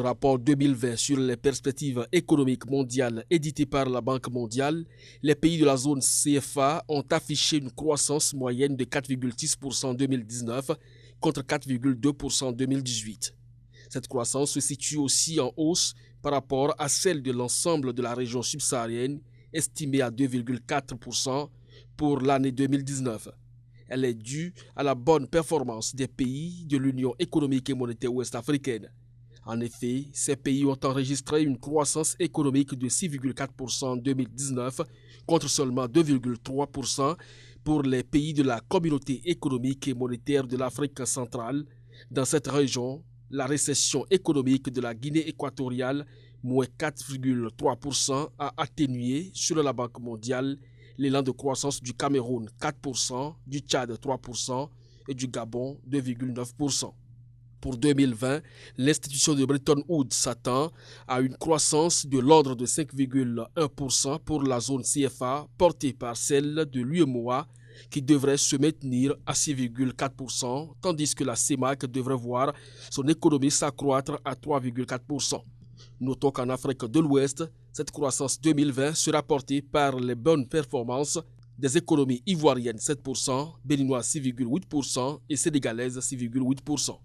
rapport 2020 sur les perspectives économiques mondiales édité par la Banque mondiale, les pays de la zone CFA ont affiché une croissance moyenne de 4,6% en 2019 contre 4,2% en 2018. Cette croissance se situe aussi en hausse par rapport à celle de l'ensemble de la région subsaharienne, estimée à 2,4% pour l'année 2019. Elle est due à la bonne performance des pays de l'Union économique et monétaire ouest-africaine. En effet, ces pays ont enregistré une croissance économique de 6,4% en 2019 contre seulement 2,3% pour les pays de la communauté économique et monétaire de l'Afrique centrale. Dans cette région, la récession économique de la Guinée équatoriale, moins 4,3%, a atténué, selon la Banque mondiale, l'élan de croissance du Cameroun 4%, du Tchad 3% et du Gabon 2,9%. Pour 2020, l'institution de Bretton Woods s'attend à une croissance de l'ordre de 5,1% pour la zone CFA, portée par celle de l'UEMOA, qui devrait se maintenir à 6,4%, tandis que la CEMAC devrait voir son économie s'accroître à 3,4%. Notons qu'en Afrique de l'Ouest, cette croissance 2020 sera portée par les bonnes performances des économies ivoiriennes 7%, béninoises 6,8% et sénégalaises 6,8%.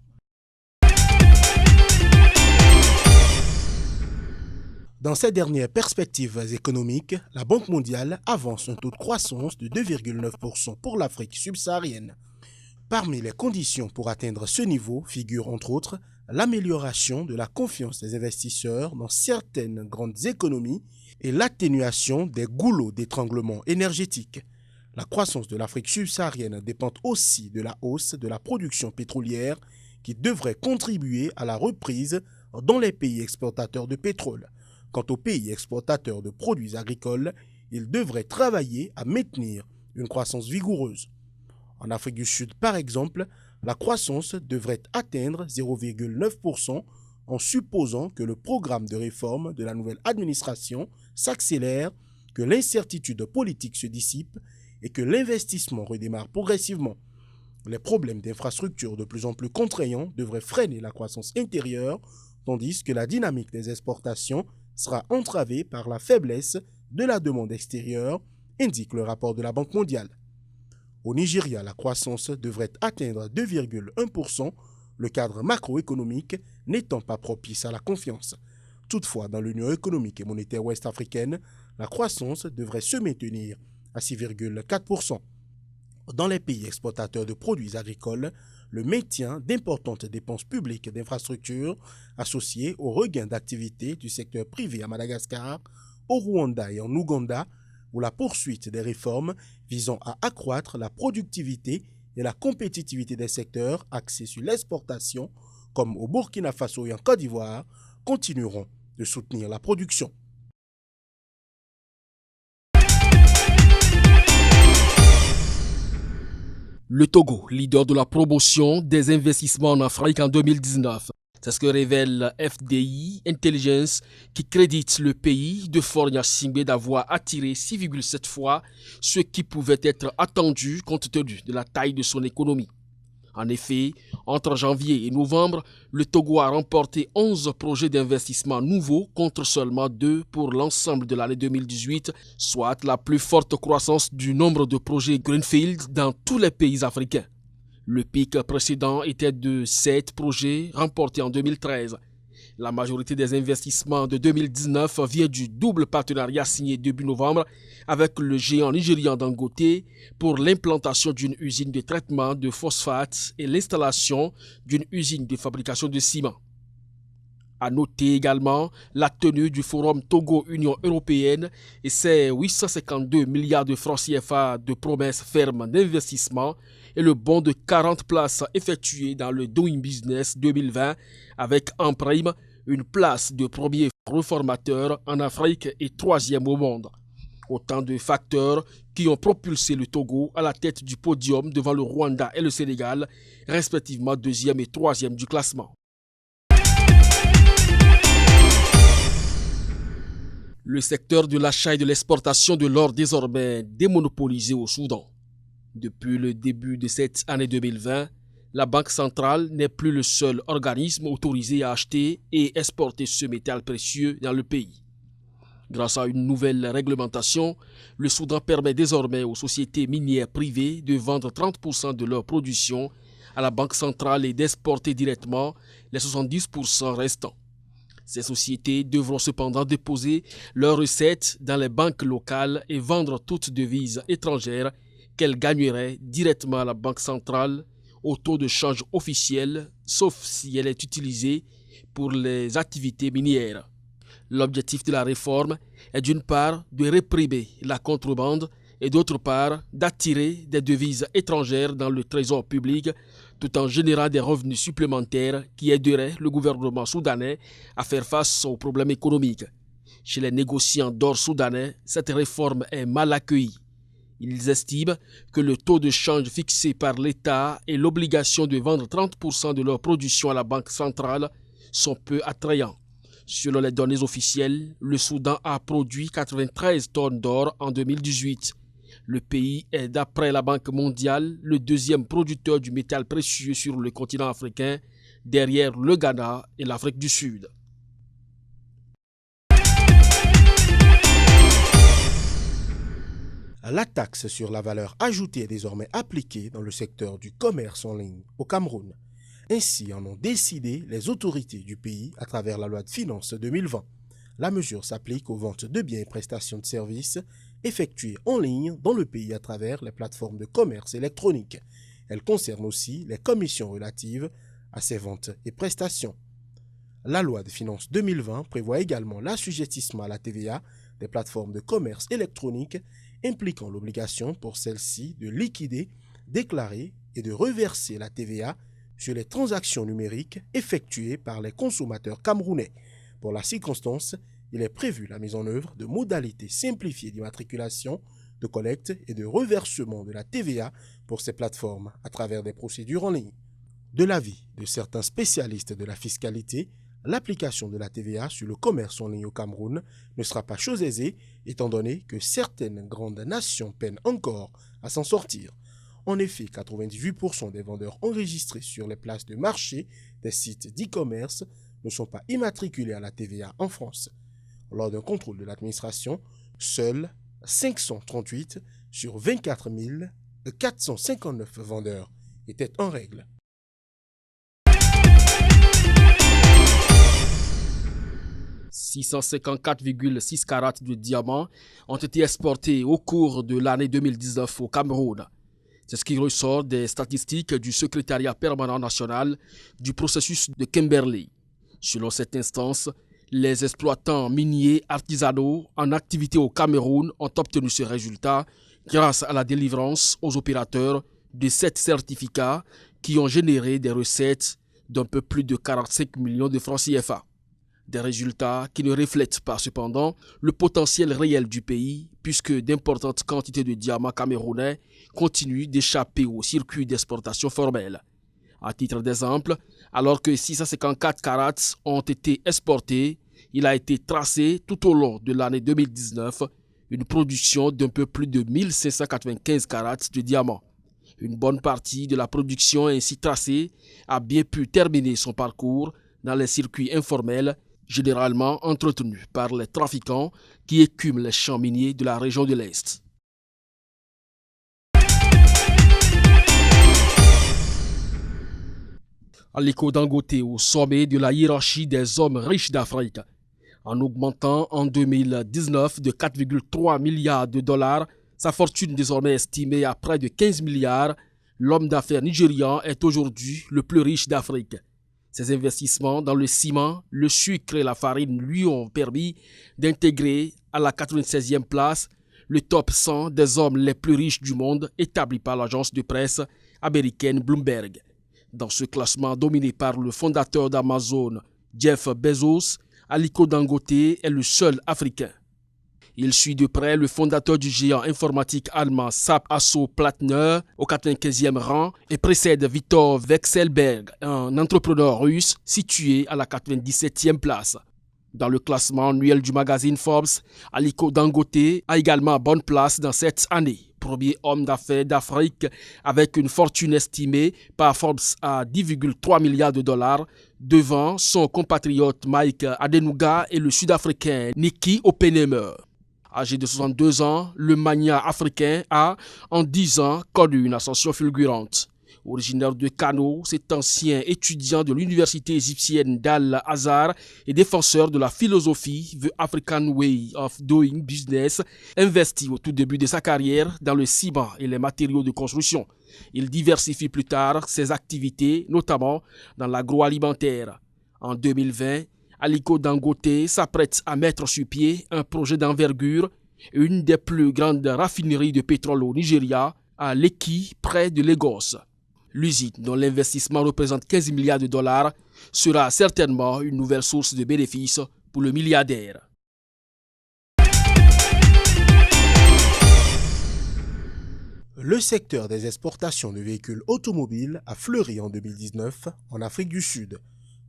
Dans ces dernières perspectives économiques, la Banque mondiale avance un taux de croissance de 2,9% pour l'Afrique subsaharienne. Parmi les conditions pour atteindre ce niveau figure entre autres l'amélioration de la confiance des investisseurs dans certaines grandes économies et l'atténuation des goulots d'étranglement énergétique. La croissance de l'Afrique subsaharienne dépend aussi de la hausse de la production pétrolière qui devrait contribuer à la reprise dans les pays exportateurs de pétrole. Quant aux pays exportateurs de produits agricoles, ils devraient travailler à maintenir une croissance vigoureuse. En Afrique du Sud, par exemple, la croissance devrait atteindre 0,9% en supposant que le programme de réforme de la nouvelle administration s'accélère, que l'incertitude politique se dissipe et que l'investissement redémarre progressivement. Les problèmes d'infrastructures de plus en plus contraignants devraient freiner la croissance intérieure, tandis que la dynamique des exportations sera entravée par la faiblesse de la demande extérieure, indique le rapport de la Banque mondiale. Au Nigeria, la croissance devrait atteindre 2,1%, le cadre macroéconomique n'étant pas propice à la confiance. Toutefois, dans l'Union économique et monétaire ouest-africaine, la croissance devrait se maintenir à 6,4%. Dans les pays exportateurs de produits agricoles, le maintien d'importantes dépenses publiques d'infrastructures associées au regain d'activité du secteur privé à Madagascar, au Rwanda et en Ouganda, ou la poursuite des réformes visant à accroître la productivité et la compétitivité des secteurs axés sur l'exportation, comme au Burkina Faso et en Côte d'Ivoire, continueront de soutenir la production. Le Togo, leader de la promotion des investissements en Afrique en 2019. C'est ce que révèle FDI Intelligence qui crédite le pays de Faure Gnassingbé d'avoir attiré 6,7 fois ce qui pouvait être attendu compte tenu de la taille de son économie. En effet, entre janvier et novembre, le Togo a remporté 11 projets d'investissement nouveaux contre seulement 2 pour l'ensemble de l'année 2018, soit la plus forte croissance du nombre de projets Greenfield dans tous les pays africains. Le pic précédent était de 7 projets remportés en 2013. La majorité des investissements de 2019 vient du double partenariat signé début novembre avec le géant nigérian Dangote pour l'implantation d'une usine de traitement de phosphate et l'installation d'une usine de fabrication de ciment. À noter également la tenue du forum Togo-Union européenne et ses 852 milliards de francs CFA de promesses fermes d'investissement et le bond de 40 places effectué dans le Doing Business 2020 avec en prime une place de premier reformateur en Afrique et 3e au monde. Autant de facteurs qui ont propulsé le Togo à la tête du podium devant le Rwanda et le Sénégal, respectivement 2e et 3e du classement. Le secteur de l'achat et de l'exportation de l'or désormais démonopolisé au Soudan. Depuis le début de cette année 2020, La Banque centrale n'est plus le seul organisme autorisé à acheter et exporter ce métal précieux dans le pays. Grâce à une nouvelle réglementation, le Soudan permet désormais aux sociétés minières privées de vendre 30% de leur production à la Banque centrale et d'exporter directement les 70% restants. Ces sociétés devront cependant déposer leurs recettes dans les banques locales et vendre toute devise étrangère qu'elles gagneraient directement à la Banque centrale au taux de change officiel, sauf si elle est utilisée pour les activités minières. L'objectif de la réforme est d'une part de réprimer la contrebande et d'autre part d'attirer des devises étrangères dans le trésor public tout en générant des revenus supplémentaires qui aideraient le gouvernement soudanais à faire face aux problèmes économiques. Chez les négociants d'or soudanais, cette réforme est mal accueillie. Ils estiment que le taux de change fixé par l'État et l'obligation de vendre 30% de leur production à la Banque centrale sont peu attrayants. Selon les données officielles, le Soudan a produit 93 tonnes d'or en 2018. Le pays est, d'après la Banque mondiale, le deuxième producteur du métal précieux sur le continent africain, derrière le Ghana et l'Afrique du Sud. La taxe sur la valeur ajoutée est désormais appliquée dans le secteur du commerce en ligne au Cameroun. Ainsi en ont décidé les autorités du pays à travers la loi de finances 2020. La mesure s'applique aux ventes de biens et prestations de services effectuées en ligne dans le pays à travers les plateformes de commerce électronique. Elle concerne aussi les commissions relatives à ces ventes et prestations. La loi de finances 2020 prévoit également l'assujettissement à la TVA des plateformes de commerce électronique impliquant l'obligation pour celles-ci de liquider, déclarer et de reverser la TVA sur les transactions numériques effectuées par les consommateurs camerounais. Pour la circonstance, il est prévu la mise en œuvre de modalités simplifiées d'immatriculation, de collecte et de reversement de la TVA pour ces plateformes à travers des procédures en ligne. De l'avis de certains spécialistes de la fiscalité, l'application de la TVA sur le commerce en ligne au Cameroun ne sera pas chose aisée, étant donné que certaines grandes nations peinent encore à s'en sortir. En effet, 98% des vendeurs enregistrés sur les places de marché des sites d'e-commerce ne sont pas immatriculés à la TVA en France. Lors d'un contrôle de l'administration, seuls 538 sur 24 459 vendeurs étaient en règle. « 654,6 carats de diamants ont été exportés au cours de l'année 2019 au Cameroun. C'est ce qui ressort des statistiques du secrétariat permanent national du processus de Kimberley. Selon cette instance, les exploitants miniers artisanaux en activité au Cameroun ont obtenu ce résultat grâce à la délivrance aux opérateurs de 7 certificats qui ont généré des recettes d'un peu plus de 45 millions de francs CFA. Des résultats qui ne reflètent pas cependant le potentiel réel du pays puisque d'importantes quantités de diamants camerounais continuent d'échapper au circuit d'exportation formel. À titre d'exemple, alors que 654 carats ont été exportés, il a été tracé tout au long de l'année 2019 une production d'un peu plus de 1595 carats de diamants. Une bonne partie de la production ainsi tracée a bien pu terminer son parcours dans les circuits informels généralement entretenus par les trafiquants qui écument les champs miniers de la région de l'Est. Aliko Dangote au sommet de la hiérarchie des hommes riches d'Afrique. En augmentant en 2019 de 4,3 milliards de dollars, sa fortune désormais estimée à près de 15 milliards, l'homme d'affaires nigérian est aujourd'hui le plus riche d'Afrique. Ses investissements dans le ciment, le sucre et la farine lui ont permis d'intégrer à la 96e place le top 100 des hommes les plus riches du monde établi par l'agence de presse américaine Bloomberg. Dans ce classement dominé par le fondateur d'Amazon, Jeff Bezos, Aliko Dangote est le seul Africain. Il suit de près le fondateur du géant informatique allemand SAP Hasso-Plattner au 95e rang et précède Viktor Vekselberg, un entrepreneur russe situé à la 97e place. Dans le classement annuel du magazine Forbes, Aliko Dangote a également bonne place dans cette année. Premier homme d'affaires d'Afrique avec une fortune estimée par Forbes à 10,3 milliards de dollars, devant son compatriote Mike Adenuga et le Sud-Africain Nicky Oppenheimer. Âgé de 62 ans, le magnat africain a, en 10 ans, connu une ascension fulgurante. Originaire de Kano, cet ancien étudiant de l'université égyptienne d'Al-Azhar et défenseur de la philosophie The African Way of Doing Business, investit au tout début de sa carrière dans le ciment et les matériaux de construction. Il diversifie plus tard ses activités, notamment dans l'agroalimentaire. En 2020, Aliko Dangote s'apprête à mettre sur pied un projet d'envergure, une des plus grandes raffineries de pétrole au Nigeria, à Lekki, près de Lagos. L'usine, dont l'investissement représente 15 milliards de dollars, sera certainement une nouvelle source de bénéfices pour le milliardaire. Le secteur des exportations de véhicules automobiles a fleuri en 2019 en Afrique du Sud.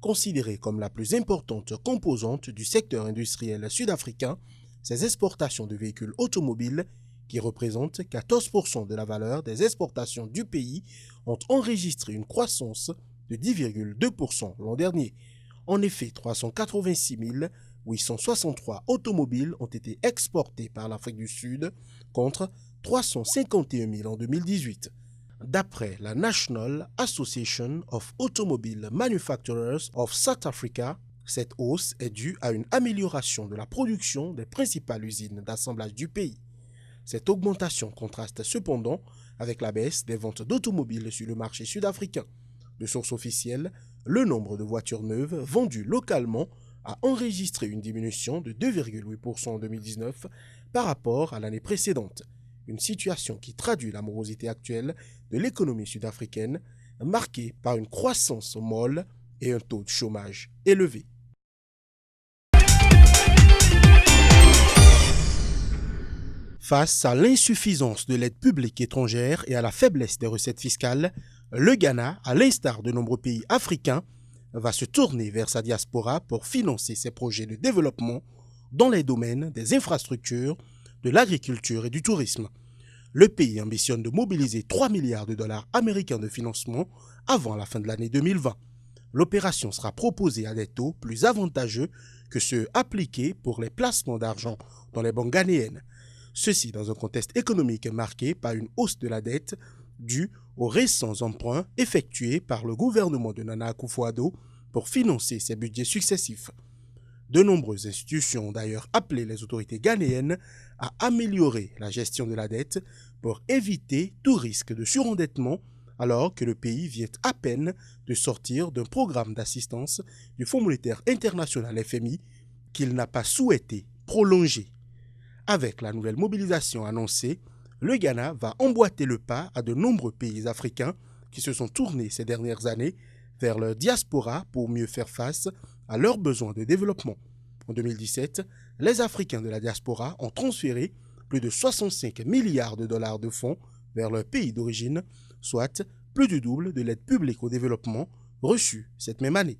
Considéré comme la plus importante composante du secteur industriel sud-africain, ces exportations de véhicules automobiles, qui représentent 14% de la valeur des exportations du pays, ont enregistré une croissance de 10,2% l'an dernier. En effet, 386 863 automobiles ont été exportées par l'Afrique du Sud contre 351 000 en 2018. D'après la National Association of Automobile Manufacturers of South Africa, cette hausse est due à une amélioration de la production des principales usines d'assemblage du pays. Cette augmentation contraste cependant avec la baisse des ventes d'automobiles sur le marché sud-africain. De source officielle, le nombre de voitures neuves vendues localement a enregistré une diminution de 2,8% en 2019 par rapport à l'année précédente. Une situation qui traduit la morosité actuelle de l'économie sud-africaine, marquée par une croissance molle et un taux de chômage élevé. Face à l'insuffisance de l'aide publique étrangère et à la faiblesse des recettes fiscales, le Ghana, à l'instar de nombreux pays africains, va se tourner vers sa diaspora pour financer ses projets de développement dans les domaines des infrastructures, de l'agriculture et du tourisme. Le pays ambitionne de mobiliser 3 milliards de dollars américains de financement avant la fin de l'année 2020. L'opération sera proposée à des taux plus avantageux que ceux appliqués pour les placements d'argent dans les banques ghanéennes. Ceci dans un contexte économique marqué par une hausse de la dette due aux récents emprunts effectués par le gouvernement de Nana Akufo-Addo pour financer ses budgets successifs. De nombreuses institutions ont d'ailleurs appelé les autorités ghanéennes à améliorer la gestion de la dette pour éviter tout risque de surendettement alors que le pays vient à peine de sortir d'un programme d'assistance du Fonds monétaire international FMI qu'il n'a pas souhaité prolonger. Avec la nouvelle mobilisation annoncée, le Ghana va emboîter le pas à de nombreux pays africains qui se sont tournés ces dernières années vers leur diaspora pour mieux faire face à leurs besoins de développement. En 2017, les Africains de la diaspora ont transféré plus de 65 milliards de dollars de fonds vers leur pays d'origine, soit plus du double de l'aide publique au développement reçue cette même année.